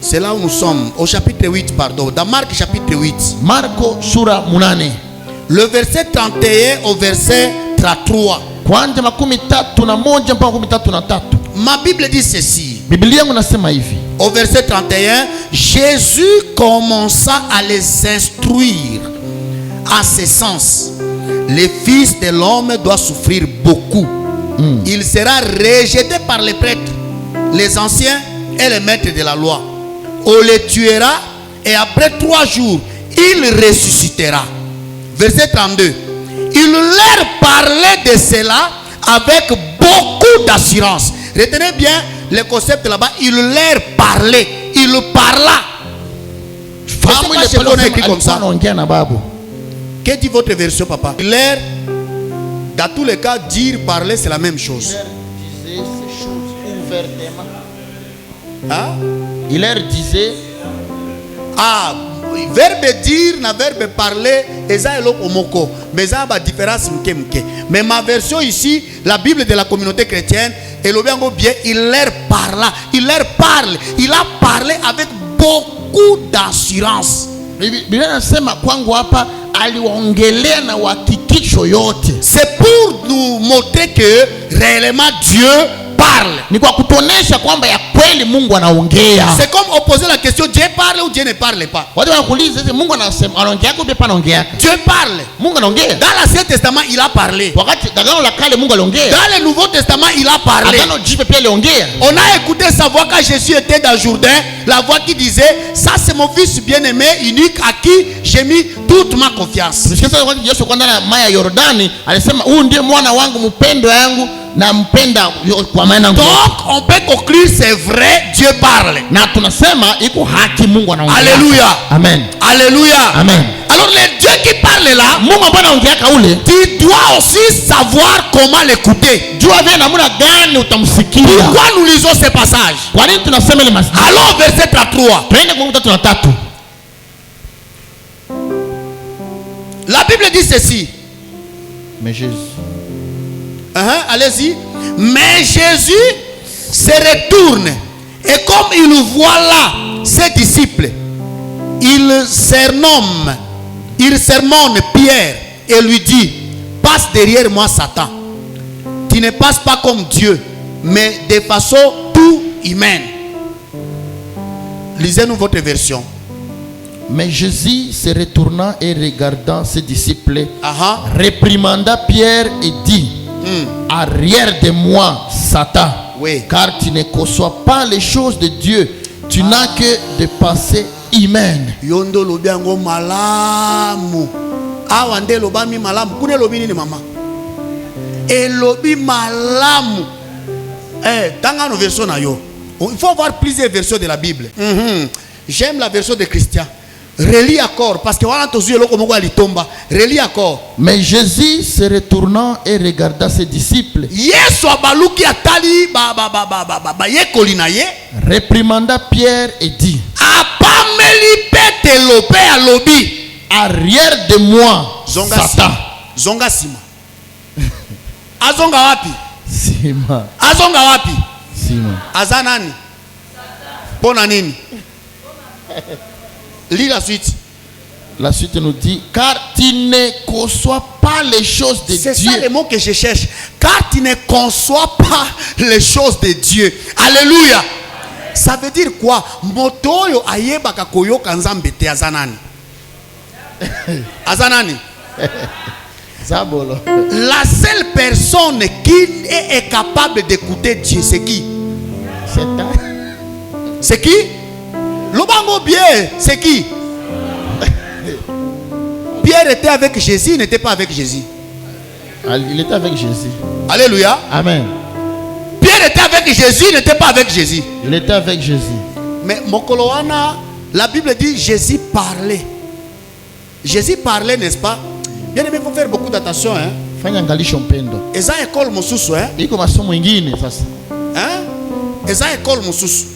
c'est là où nous sommes, au chapitre 8, pardon. Dans Marc chapitre 8, Marko sura 8, le verset 31 au verset 33. kuanzia 31 mpaka 33. Ma Bible dit ceci. Biblia yangu nasema hivi. Au verset 31, Jésus commença à les instruire en ce sens. Le Fils de l'homme doit souffrir beaucoup. Il sera rejeté par les prêtres, les anciens et les maîtres de la loi. On le tuera et après 3 jours, il ressuscitera. Verset 32. Il leur parlait de cela avec beaucoup d'assurance. Retenez bien le concept là-bas. Il leur parlait. Il parla. Fahamu ile Je sais pas si on a écrit pale comme ça. anaongea na babu. Que dit votre version, papa? Il leur, dans tous les cas, dire, parler, c'est la même chose. Hein? Il leur disait, Ah, verbe dire, na verbe parler, eza eloko omoko. Mais ça a une différence mke mke. Mais ma version ici, la Bible de la communauté chrétienne, et le bien bien, il leur parla, il leur parle, il a parlé avec beaucoup d'assurance. Biblia inasema kwangu hapa aliwaongelea na uhakikisho yote. C'est pour nous montrer que réellement Dieu parle. Ni kwa kutuonesha kwamba ya kweli Mungu anaongea. C'est comme opposer la question, Dieu parle ou Dieu ne parle pas. Watu wanakuuliza hivi, Mungu anasema anaongea au hapana anaongea? Dieu parle. Mungu anaongea. Dans l'Ancien Testament, il a parlé. Wakati Agano la Kale Mungu aliongea. Dans le Nouveau Testament, il a parlé. Agano Jipya pia aliongea. On a écouté sa voix quand Jésus était dans le Jourdain. La voix qui disait, ça c'est mon fils bien-aimé, unique, à qui j'ai mis toute ma confiance. Tusikia wakati Yesu kwa ndani ya maji ya Yordani alisema huyu ndiye mwana wangu mpendwa yangu na mpenda kwa maana yangu. Donc on peut conclure c'est vrai, Dieu parle. Na tunasema iko haki Mungu anaongea. Alléluia. Amen. Alléluia. Amen. Alors le Dieu qui parle là, Mungu ambaye anaongea kaule, tu dois aussi savoir comment l'écouter. jua vile namna gani utamsikia. Pourquoi nous lisons ce passage? Kwa nini tunasema ile masiki? Allons verset 33. Twende kwa 33. La Bible dit ceci. Mais Jésus. Allez-y. Mais Jésus se retourne et comme il voit là ses disciples, il sermonne Pierre et lui dit, passe derrière moi Satan. Tu ne passes pas comme Dieu, mais de façon tout humaine. Lisez-nous votre version. Mais Jésus se retournant et regardant ses disciples, Aha. réprimanda Pierre et dit, arrière de moi, Satan, Oui. car tu ne conçois pas les choses de Dieu, tu n'as que des pensées humaines. Yondo lobi yango malamu. Awa nde lobami malamu. Kune lobi nini mama? Elobi malamu. Tanga no version na yo. Il faut avoir plusieurs versions de la Bible. J'aime la version de Christian. Relis encore parce que wana tozu eloko moko alitomba. Relis encore. Mais Jésus se retournant et regarda ses disciples, Yesu abaluki atali ba yekoli na ye. réprimanda Pierre et dit, Apameli petelo pe alobi. arrière de moi, Zonga Satan. sima. Zonga sima. Azonga wapi? Sima. Azonga wapi? Sima. Azanani. Pona nini? Lis la suite. La suite nous dit, car tu ne conçois pas les choses de C'est Dieu. ça le mot que je cherche. Car tu ne conçois pas les choses de Dieu. Alléluia. Ça veut dire quoi? Motoyo ayebaka koyoka nzambe te azanani. Azanani. Zabolo. La seule personne qui est capable d'écouter Dieu, c'est qui? Satan. C'est qui? Lobango bien, c'est qui? Pierre était avec Jésus, il n'était pas avec Jésus. Il était avec Jésus. Alléluia. Amen. Pierre était avec Jésus, il n'était pas avec Jésus. Il était avec Jésus. Mais Mokoloana, la Bible dit Jésus parlait. Jésus parlait, n'est-ce pas? Bien aimé, il faut faire beaucoup d'attention. Hein? Fanya angalisho mpendo. Eza école mosusu. Hein? Iko masomo ingine sasa. Hein? Eza école mosusu.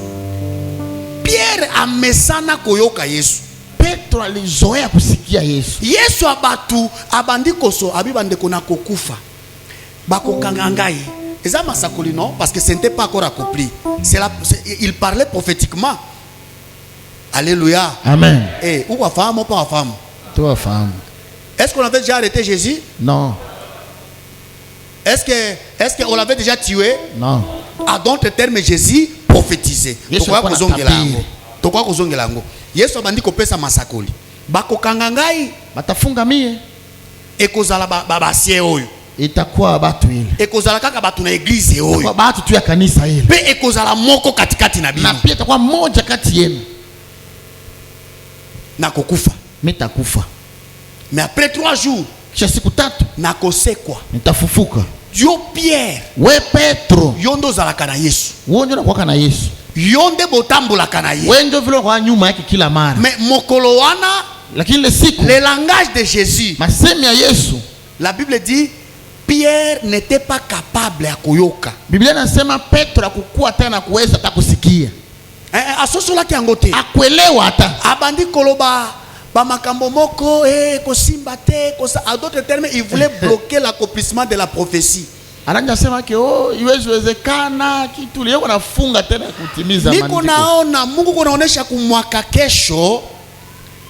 Pierre amesana koyoka Yesu. Petro alizoea kusikia Yesu. Yesu abatu abandi koso abibande kona kokufa. Bakokanga ngai. Eza masakoli non parce que ce n'était pas encore accompli. Il parlait prophétiquement. Alléluia. Amen. Eh, ou femme ou pas femme. Toi femme. Est-ce qu'on avait déjà arrêté Jésus? Non. Est-ce qu'on l'avait déjà tué? Non. À d'autres termes, Jésus prophétisait. Yesu Pourquoi alikuwa anatabiri. Pourquoi kozongela ngo? Yesu abandi kopesa masakoli. Bakokanga ngai Batafunga mie. ekozala babasie oyo. Itakuwa batu ile. Ekozala kaka batu na église oyo. Kwa batu tu ya kanisa ile. Pe ekozala moko katikati na bino. Na pia itakuwa moja kati yenu. Na kokufa. Mitakufa. Mais après 3 jours, Kisha siku tatu na kosekwa. nitafufuka. Yo Pierre, We Petro, yondo zalaka na Yesu. wewe ndio unakuwa na Yesu. Yonde botambolaka na ye. Wewe ndio vile kwa nyuma yake kila mara. Mais mokolo wana, Lakini ile siku le langage de Jésus, masemi ya Yesu, la Bible dit Pierre n'était pas capable ya koyoka. Biblia inasema Petro akukua tena kuweza hata kusikia. Asosolaki yango te. Akuelewa hata. Abandi koloba ba makambo moko kosimba te kosa. À d'autres termes, il voulait bloquer l'accomplissement de la prophétie. Ananja sema ke iweziwezekana kitu leo nafunga tena kutimiza Niko maandiko. naona Mungu kunaonesha kumwaka kesho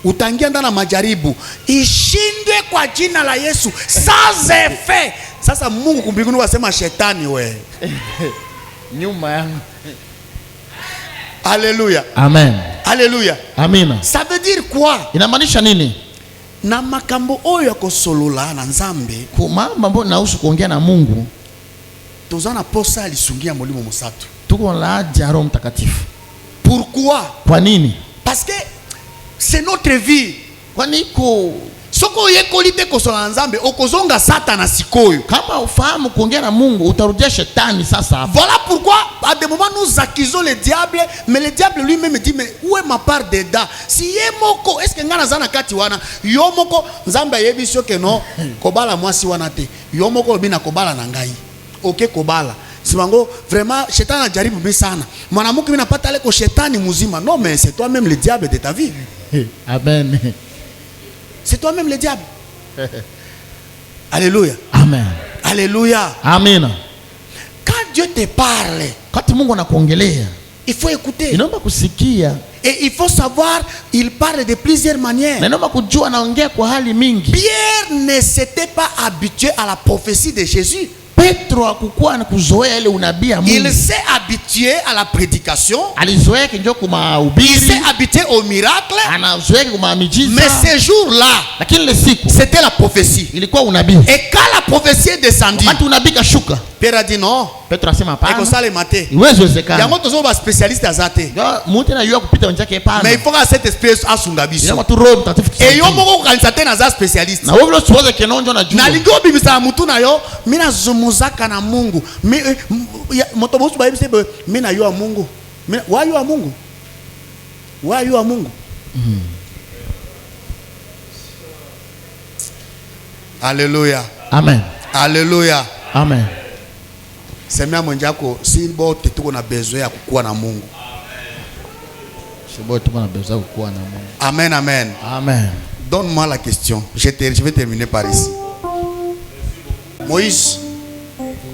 utaingia ndani na majaribu ishindwe kwa jina la Yesu sans effet. Sasa Mungu kumbinguni wasema shetani we. Nyuma yangu. Alléluia. Amen. Alléluia. Amina. Ça veut dire quoi? Inamaanisha nini? Na makambo oyo ya kosolola na Nzambe Kwa mambo ambayo nahusu kuongea na Mungu, tozana posa alisungia molimo musatu. tuko na haja ya Roho Mtakatifu. Pourquoi? Kwa nini? Parce que c'est notre vie. Kwani iko Soko yekoli te kosola na Nzambe okozonga Satan sikoyo. kama ufahamu kuongea na Mungu utarudia shetani sasa hapo. Voilà pourquoi à des moments nous accusons le diable, mais le diable lui-même dit mais où est ma part dedans? Si yemoko est-ce que ngana zana kati wana yomoko Nzambe yebisio ke no kobala mwasi wana te. Yomoko bina kobala na ngai. OK kobala. Simango vraiment shetani anajaribu mimi sana. Mwanamke mimi napata leko shetani mzima. Non mais c'est toi-même le diable de ta vie. Amen. C'est toi-même le diable. Alléluia. Amen. Alléluia. Amina. Quand Dieu te parle, Kati Mungu anakuongelea, il faut écouter. inaomba kusikia. Et il faut savoir, il parle de plusieurs manières. Na inaomba kujua anaongea kwa hali mingi. Pierre ne s'était pas habitué à la prophétie de Jésus. Petro hakukuwa na kuzoea ile unabii ya Mungu. Il s'est habitué à la prédication. Alizoea kinjo kuma Il ubiri. s'est habitué au miracle. Anazoea kuma miujiza. Mais ces jours-là, Lakini ile siku c'était la prophétie. ilikuwa unabii. Et quand la prophétie est descendue, Wakati unabii kashuka, Pierre a dit non. Petro asema Et comme hapana. ça les matés. Iwezi wezekana. Yango tozo ba spécialiste azate. Mtu anayua kupita wenzake hapana. Mais il faut que cet esprit asunga biso. Ila watu roho mtakatifu. Et yo moko kanisa tena za spécialiste. Na wewe vile usiwaze kenonjo na jua. Na lingo bibisa mutu na yo, mina zumuzaka na Mungu. Moto bosu ba bibise mina yo a Mungu. Wa yo a Mungu. Wa yo a Mungu. Alléluia. Amen. Alléluia. Amen. Semea mwenjako si bo tetuko na besoin ya kukua na Mungu. Sebo tuko na besoin kukua na Mungu. Amen, amen. Amen. Donne-moi la question. Je vais terminer par ici. Moïse,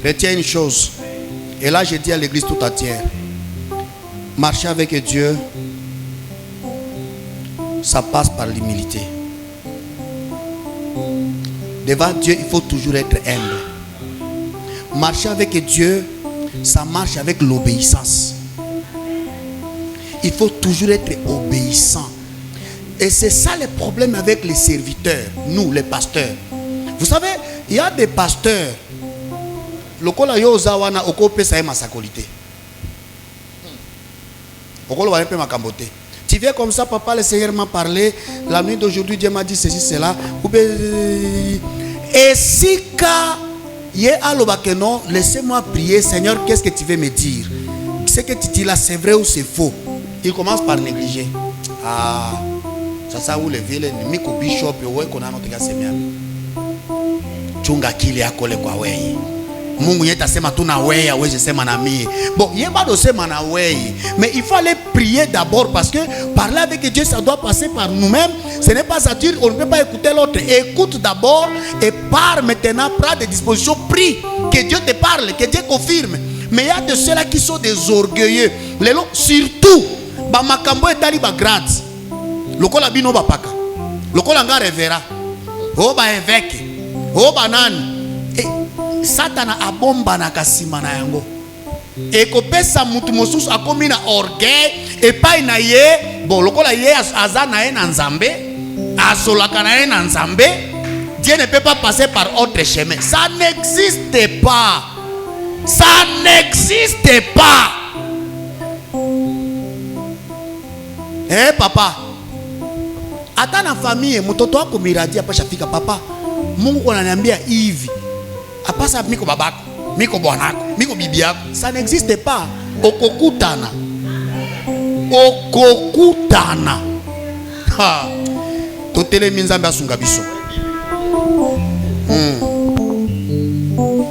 retiens une chose. Et là, je dis à l'église tout entière. Marcher avec Dieu, ça passe par l'humilité. Devant Dieu, il faut toujours être humble. Marcher avec Dieu, ça marche avec l'obéissance. Il faut toujours être obéissant. Et c'est ça le problème avec les serviteurs, nous les pasteurs. Vous savez, il y a des pasteurs. Lokola yo zawana okope sa masakolité. Okolo va un peu makamboté. Tu viens comme ça, papa, le Seigneur m'a parlé. La nuit d'aujourd'hui, Dieu m'a dit ceci, cela. Et si quand il a non, laissez-moi prier, Seigneur, qu'est-ce que tu veux me dire? Ce que tu dis là, c'est vrai ou c'est faux? Il commence par négliger. Ah, ça où les villes, miko bishop, ouais, qu'on a notre gars, c'est bien. Chunga kile yako le kwa weye. Mungu yeta sema tu na weye, aweze sema na mie. Bon, yeba do sema na weye. Mais il faut aller prier d'abord parce que parler avec Dieu, ça doit passer par nous-mêmes. Ce n'est pas ça dire, on ne peut pas écouter l'autre. Écoute d'abord et pars maintenant, prends des dispositions, prie. Que Dieu te parle, que Dieu confirme. Mais il y a de ceux-là qui sont des orgueilleux. Les lots, surtout, ba makambo etali ba grade. Lokola bino ba paka. Lokola nga revera. O ba évêque. O ba nani. Satana abomba na kasima na yango. E kopesa mutu mosusu akomi na orgueil epai na ye. Bon, lokola ye aza na ye na nzambe, asolaka na ye na nzambe, Dieu ne peut pas passer par autre chemin. Ça n'existe pas. Ça n'existe pas. Eh papa, ata na famille mtoto wako miradi hapa shafika papa. Mungu ananiambia hivi. Apasa miko babako, miko bwanako, miko bibi yako. Ça n'existe pas. Okokutana. Okokutana. Ha. Totele minzambe asunga biso.